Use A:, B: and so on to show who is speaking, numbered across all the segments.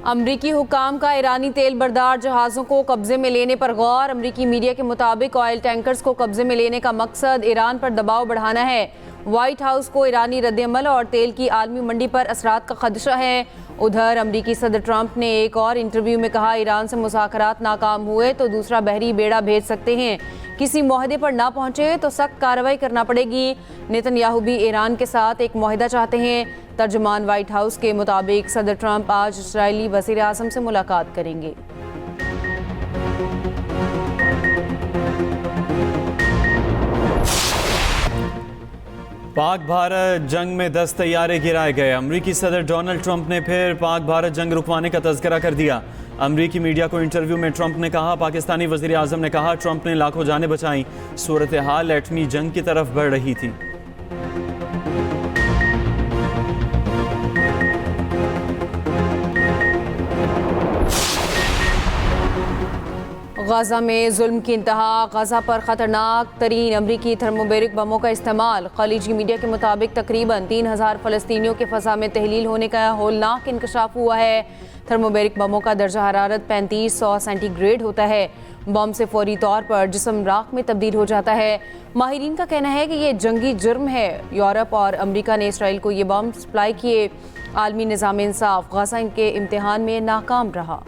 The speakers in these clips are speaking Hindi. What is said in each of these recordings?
A: अमरीकी हुकाम का ईरानी तेल बरदार जहाज़ों को कब्जे में लेने पर गौर। अमरीकी मीडिया के मुताबिक ऑयल टैंकर्स को कब्जे में लेने का मकसद ईरान पर दबाव बढ़ाना है। व्हाइट हाउस को ईरानी रद्दअमल और तेल की आलमी मंडी पर असरात का खदशा है। उधर अमरीकी सदर ट्रंप ने एक और इंटरव्यू में कहा, ईरान से मुज़ाकरात नाकाम हुए तो दूसरा बहरी बेड़ा भेज सकते हैं, किसी मुआहदे पर ना पहुंचे तो सख्त कार्रवाई करना पड़ेगी। नेतन्याहू भी ईरान के साथ एक मुआहदा चाहते हैं। तर्जुमान व्हाइट हाउस के मुताबिक सदर ट्रंप आज इजरायली वज़ीर आज़म से मुलाकात करेंगे।
B: पाक भारत जंग में 10 तैयारे गिराए गए। अमरीकी सदर डोनाल्ड ट्रंप ने फिर पाक भारत जंग रुकवाने का तज़किरा कर दिया। अमरीकी मीडिया को इंटरव्यू में ट्रंप ने कहा, पाकिस्तानी वज़ीर आज़म ने कहा, ट्रंप ने लाखों जानें बचाई, सूरत हाल एटमी जंग की तरफ बढ़ रही थी।
A: गाज़ा में जुल्म की इंतहा, गाज़ा पर ख़तरनाक तरीन अमरीकी थर्मोबैरिक बमों का इस्तेमाल। खलीजी मीडिया के मुताबिक तकरीबन 3000 फ़लस्तीनियों के फ़ज़ा में तहलील होने का होलनाक इंकशाफ हुआ है। थर्मोबैरिक बमों का दर्जा हरारत 3500 सेंटीग्रेड होता है। बम से फौरी तौर पर जिस्म राख में तब्दील हो जाता है। माहिरीन का कहना है कि ये जंगी जुर्म है। यूरोप और अमरीका ने इसराइल को ये बम सप्लाई किए। आलमी निज़ाम इंसाफ गाज़ा इनके इम्तिहान में नाकाम रहा।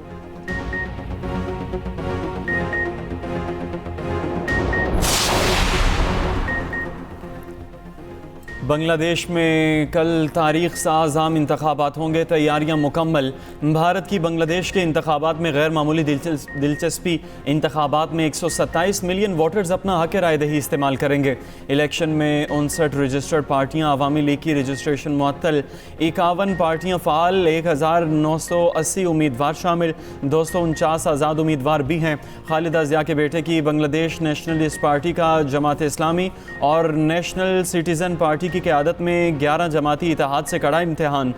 B: बांग्लादेश में कल तारीख साज़ आम इंतखाबात होंगे, तैयारियां मुकम्मल। भारत की बांग्लादेश के इंतखाबात में गैर मामूली दिलचस्पी। इंतखाबात में 127 मिलियन वोटर्स अपना हक राय दही इस्तेमाल करेंगे। इलेक्शन में 59 रजिस्टर्ड पार्टियां, अवामी लीग की रजिस्ट्रेशन मुअत्तल, 51 पार्टियां फ़ाल, 1980 उम्मीदवार शामिल, 249 आज़ाद उम्मीदवार भी हैं। खालिदा ज़िया के बेटे की बांग्लादेश नेशनलिस्ट पार्टी का जमात इस्लामी और नेशनल सिटीज़न पार्टी की क़यादत में 11 जमाती इत्तेहाद से कड़ा इम्तिहान।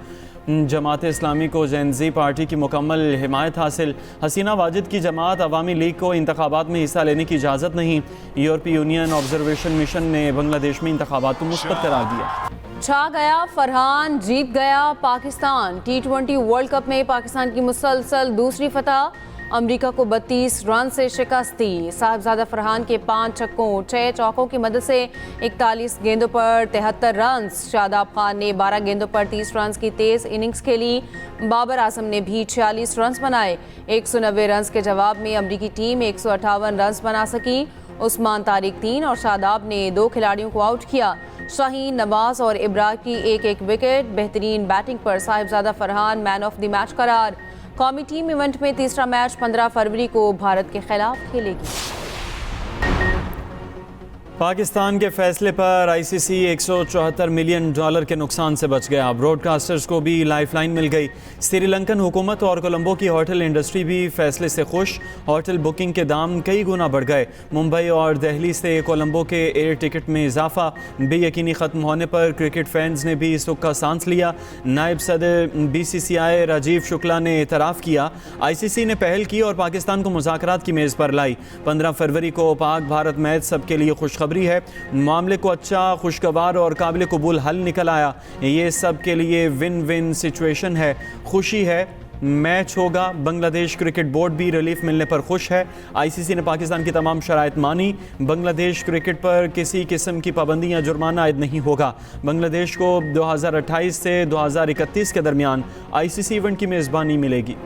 B: जमात इस्लामी को जेनज़ी पार्टी की मुकम्मल हिमायत हासिल। हसीना वाजिद की जमात अवामी लीग को इंतखाबात में हिस्सा लेने की इजाज़त नहीं। यूरोपीय यूनियन ऑब्जर्वेशन मिशन ने बांग्लादेश में इंतखाबात को मुस्बत करार दिया।
A: छा गया फरहान, जीत गया पाकिस्तान। T20 वर्ल्ड कप में पाकिस्तान की मुसलसल दूसरी फतह। अमेरिका को 32 रन से शिकस्त दी। साहिबजादा फरहान के 5 छक्कों 6 चौकों की मदद से 41 गेंदों पर 73 रन। शादाब खान ने 12 गेंदों पर 30 रन की तेज इनिंग्स खेली। बाबर आजम ने भी 46 रन बनाए। 190 रन के जवाब में अमेरिकी टीम 158 रन बना सकी। उस्मान तारिक 3 और शादाब ने 2 खिलाड़ियों को आउट किया। शाहीन, नवाज और इब्रार की एक एक विकेट। बेहतरीन बैटिंग पर Sahibzada Farhan man of the match करार। कौमी टीम इवेंट में तीसरा मैच 15 फरवरी को भारत के खिलाफ खेलेगी।
B: पाकिस्तान के फैसले पर आईसीसी 174 मिलियन डॉलर के नुकसान से बच गया। ब्रॉडकास्टर्स को भी लाइफलाइन मिल गई। श्रीलंकन हुकूमत और कोलंबो की होटल इंडस्ट्री भी फैसले से खुश। होटल बुकिंग के दाम कई गुना बढ़ गए। मुंबई और दिल्ली से कोलंबो के एयर टिकट में इजाफा। बेयकीनी ख़त्म होने पर क्रिकेट फैंस ने भी सुख का सांस लिया। नायब सदर BCCI राजीव शुक्ला ने एतराफ़ किया, आईसीसी ने पहल की और पाकिस्तान को मुज़ाकरात की मेज़ पर लाई। 15 फरवरी को पाक भारत मैच सबके लिए खुशखबरी है। मामले को अच्छा, खुशगवार और काबिल कबूल हल निकल आया। ये सब के लिए विन विन सिचुएशन है। खुशी है, मैच होगा। बांग्लादेश क्रिकेट बोर्ड भी रिलीफ मिलने पर खुश है। आईसीसी ने पाकिस्तान की तमाम शराइत मानी। बांग्लादेश क्रिकेट पर किसी किस्म की पाबंदी या जुर्माना आयद नहीं होगा। बांग्लादेश को 2028 से 2031 के दरमियान आईसीसी इवेंट की मेज़बानी मिलेगी।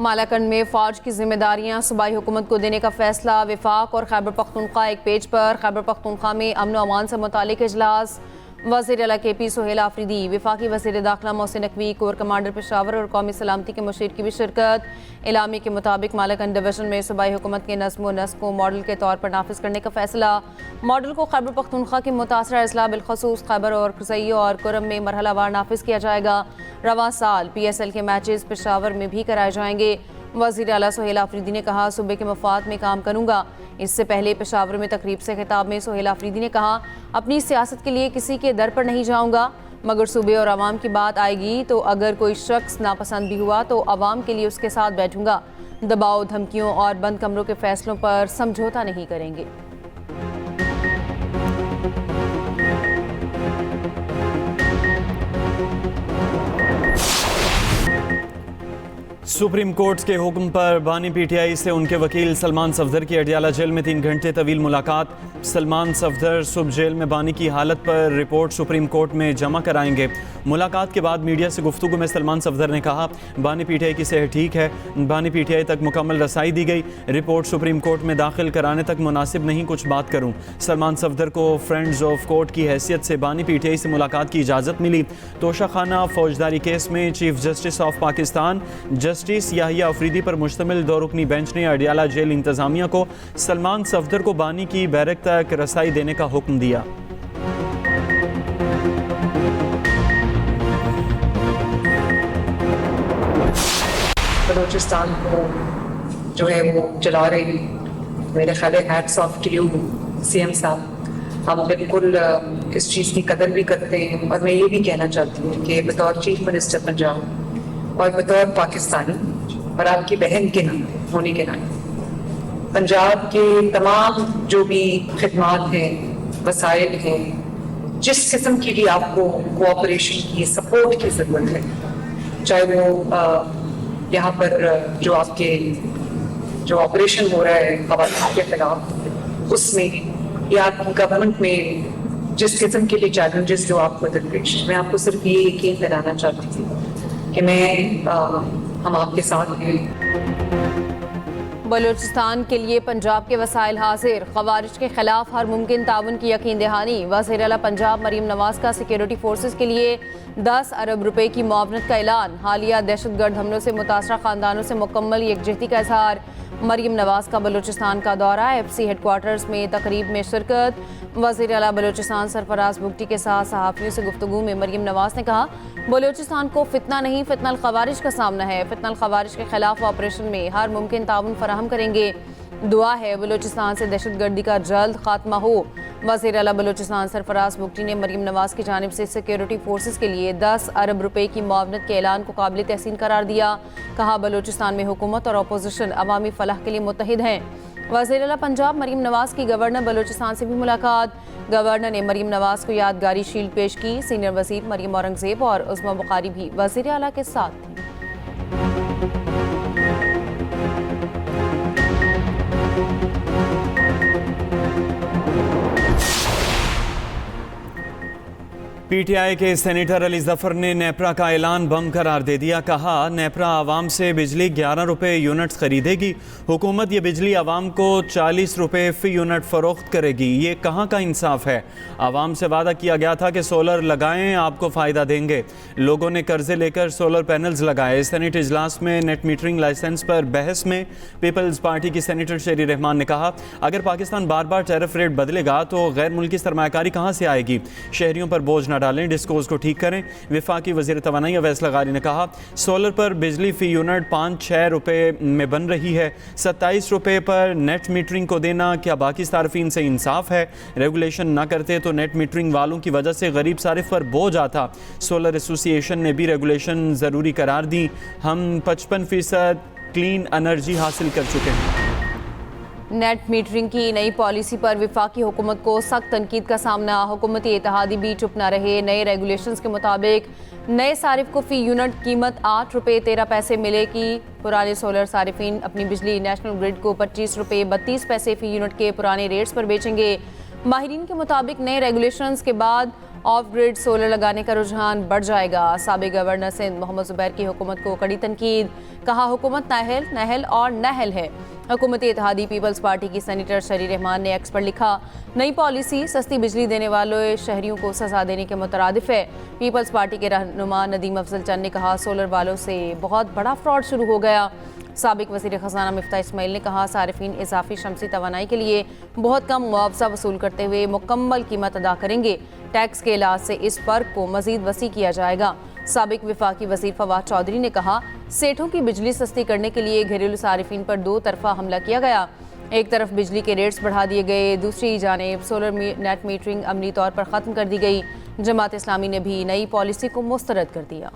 A: मालाकंड में फ़ौज की जिम्मेदारियां सूबाई हुकूमत को देने का फैसला। विफाक और खैबर पख्तूनख्वा एक पेज पर। खैबर पख्तूनख्वा में अमन व अमान से मुतालिक इजलास। वज़ीर आला KP सुहेल आफरीदी, विफाकी वज़ीर दाखिला मोहसिन नकवी, कोर कमांडर पेशावर और कौमी सलामती के मुशीर की भी शिरकत। इलामी के मुताबिक मालाकंड डिवीज़न में सूबाई हुकूमत के नज़्म व नस्क को मॉडल के तौर पर नाफिज करने का फैसला। मॉडल को खैबर पख्तूनख्वा के मुतासरा अजला बिलखसूस खैबर और खुसई और कुरम में मरहलावार नाफिज किया जाएगा। रवां साल PSL के मैचेस पेशावर में भी कराए जाएंगे। वज़ीर आला सुहेल आफरीदी ने कहा, सूबे के मफाद में काम करूँगा। इससे पहले पेशावर में तकरीब से खिताब में सुहेल आफरीदी ने कहा, अपनी सियासत के लिए किसी के दर पर नहीं जाऊँगा, मगर सूबे और आवाम की बात आएगी तो अगर कोई शख्स नापसंद भी हुआ तो आवाम के लिए उसके साथ बैठूँगा। दबाव, धमकियों और बंद कमरों के फैसलों पर समझौता नहीं करेंगे।
B: सुप्रीम कोर्ट के हुक्म पर बानी पीटीआई से उनके वकील सलमान सफदर की अडियाला जेल में 3 घंटे तवील मुलाकात। सलमान सफदर सुबह जेल में बानी की हालत पर रिपोर्ट सुप्रीम कोर्ट में जमा कराएंगे। मुलाकात के बाद मीडिया से गुफ्तगू में सलमान सफदर ने कहा, बानी पीटीआई की सेहत ठीक है, बानी पीटीआई तक मुकम्मल रसाई दी गई, रिपोर्ट सुप्रीम कोर्ट में दाखिल कराने तक मुनासिब नहीं कुछ बात करूं। सलमान सफदर को फ्रेंड्स ऑफ कोर्ट की हैसियत से बानी पीटीआई से मुलाकात की इजाज़त मिली। तोशाखाना फौजदारी केस में chief justice of Pakistan justice Yahya Afridi पर मुश्तमिल 2 रुकनी बेंच ने अडियाला जेल इंतजामिया को सलमान सफदर को बानी की बैरक तक रसाई देने का हुक्म दिया।
C: बलूचिस्तान को जो है वो चला रही, मेरे ख्याल है hats off to you CM साहब। हम बिल्कुल इस चीज़ की कदर भी करते हैं और मैं ये भी कहना चाहती हूँ कि बतौर चीफ मिनिस्टर पंजाब और बतौर पाकिस्तानी और आपकी बहन के नाते होने के नाते पंजाब के तमाम जो भी खिदमात हैं, वसाइल हैं, जिस किस्म की भी आपको कोऑपरेशन की सपोर्ट की ज़रूरत है, चाहे वो यहाँ पर जो आपके जो ऑपरेशन हो रहा है खवातीन के खिलाफ, उसमें या आपकी गवर्नमेंट में जिस किस्म के लिए चैलेंजेस जो आपको दरपेश, मैं आपको सिर्फ ये यकीन दिलाना चाहती थी कि हम आपके साथ हैं।
A: बलूचिस्तान के लिए पंजाब के वसाइल हाजिर, खवारिज के खिलाफ हर मुमकिन ताउन की यकीन दहानी। वज़ीर आला पंजाब मरीम नवाज का सिक्योरिटी फोर्सेस के लिए 10 अरब रुपए की मुआवनत का ऐलान। हालिया दहशतगर्द हमलों से मुतासरा खानदानों से मुकम्मल यकजहती का इजहार। मरीम नवाज का बलूचिस्तान का दौरा, एफसी हेडक्वार्टर्स में तकरीब में शिरकत। वज़ीर आला बलूचिस्तान सरफराज बुगटी के साथ सहाफ़ियों से गुफ्तगू में मरीम नवाज ने कहा, बलूचिस्तान को फितना नहीं फितनल खवारिज का सामना है। फितनल खवारिज के खिलाफ ऑपरेशन में हर मुमकिन ताउन फराहम करेंगे। दुआ है बलूचिस्तान से दहशतगर्दी का जल्द खात्मा हो। वज़ीर आला बलूचिस्तान सरफराज बुगटी ने मरीम नवाज की जानिब से सिक्योरिटी फोर्सेस के लिए 10 अरब रुपए की मुआवनत के ऐलान को काबिल तहसीन करार दिया। कहा, बलूचिस्तान में हुकूमत और अपोजिशन अवामी फलाह के लिए मुत्तहिद हैं। वज़ीर आला पंजाब मरीम नवाज की गवर्नर बलूचिस्तान से भी मुलाकात। गवर्नर ने मरीम नवाज को यादगारी शील्ड पेश की। सीनियर वज़ीर मरीम औरंगज़ेब और उस्मा बुखारी भी वज़ीर आला के साथ थी।
B: पीटीआई के सेनेटर अली जफर ने नेपरा का ऐलान बम करार दे दिया। कहा, नेपरा आवाम से बिजली 11 रुपए यूनिट्स खरीदेगी। हुकूमत ये बिजली आवाम को 40 रुपए फी यूनिट फरोख्त करेगी। ये कहाँ का इंसाफ है? आवाम से वादा किया गया था कि सोलर लगाएं, आपको फ़ायदा देंगे। लोगों ने कर्जे लेकर सोलर पैनल्स लगाए। सेनेट इजलास में नेट मीटरिंग लाइसेंस पर बहस में पीपल्स पार्टी की सेनेटर शेरी रहमान ने कहा, अगर पाकिस्तान बार बार टैरिफ रेट बदलेगा तो गैर मुल्की सरमायाकारी कहाँ से आएगी? शहरियों पर बोझ न डालें, डिस्कोज को ठीक करें। वफाकी वज़ीर तवानाई अवैस लगारी ने कहा, सोलर पर बिजली फी यूनिट 5-6 रुपए में बन रही है। 27 रुपए पर नेट मीटरिंग को देना क्या बाकी सार्फिन से इंसाफ है? रेगुलेशन ना करते तो नेट मीटरिंग वालों की वजह से गरीब सारिफ पर बोझ आता। सोलर एसोसिएशन ने भी रेगुलेशन ज़रूरी करार दी। हम 55% क्लीन एनर्जी हासिल कर चुके हैं।
A: नेट मीटरिंग की नई पॉलिसी पर वफाकी हुकूमत को सख्त तनकीद का सामना। हुकूमती इत्तेहादी भी चुप न रहे। नए रेगुलेशंस के मुताबिक नए सारिफ को फ़ी यूनिट कीमत 8 रुपये 13 पैसे मिलेगी। पुराने सोलर सारिफिन अपनी बिजली नेशनल ग्रिड को 25 रुपये 32 पैसे फ़ी यूनिट के पुराने रेट्स पर बेचेंगे। माहिरीन के मुताबिक नए रेगुलेशंस के बाद ऑफ ग्रिड सोलर लगाने का रुझान बढ़ जाएगा। साबिक गवर्नर सिंध मोहम्मद ज़ुबैर की हुकूमत को कड़ी तनकीद। कहा, हुकूमत नाअहल नहल और नहल है। हुकूमती इत्तेहादी पीपल्स पार्टी की सेनेटर शेरी रहमान ने एक्स पर लिखा, नई पॉलिसी सस्ती बिजली देने वाले शहरियों को सजा देने के मुतरादिफ है। पीपल्स पार्टी के रहनुमा नदीम अफजल चंद ने कहा, सोलर वालों से बहुत बड़ा फ्रॉड शुरू हो गया। साबिक वज़ीर ख़ज़ाना मिफ्ता इस्माइल ने कहा, सारिफिन इजाफी शमसी तवानाई के लिए बहुत कम मुआवजा वसूल करते हुए मुकम्मल कीमत अदा करेंगे। टैक्स के इलाज से इस फ़र्क को मज़ीद वसी किया जाएगा। साबिक वफाकी वज़ीर फवाद चौधरी ने कहा, सेठों की बिजली सस्ती करने के लिए घरेलू सारिफिन पर 2 तरफ़ा हमला किया गया। एक तरफ बिजली के रेट्स बढ़ा दिए गए, दूसरी जानिब सोलर नेट मीटरिंग अमली तौर पर ख़त्म कर दी गई। जमात इस्लामी ने भी नई पॉलिसी को मुस्तरद कर दिया।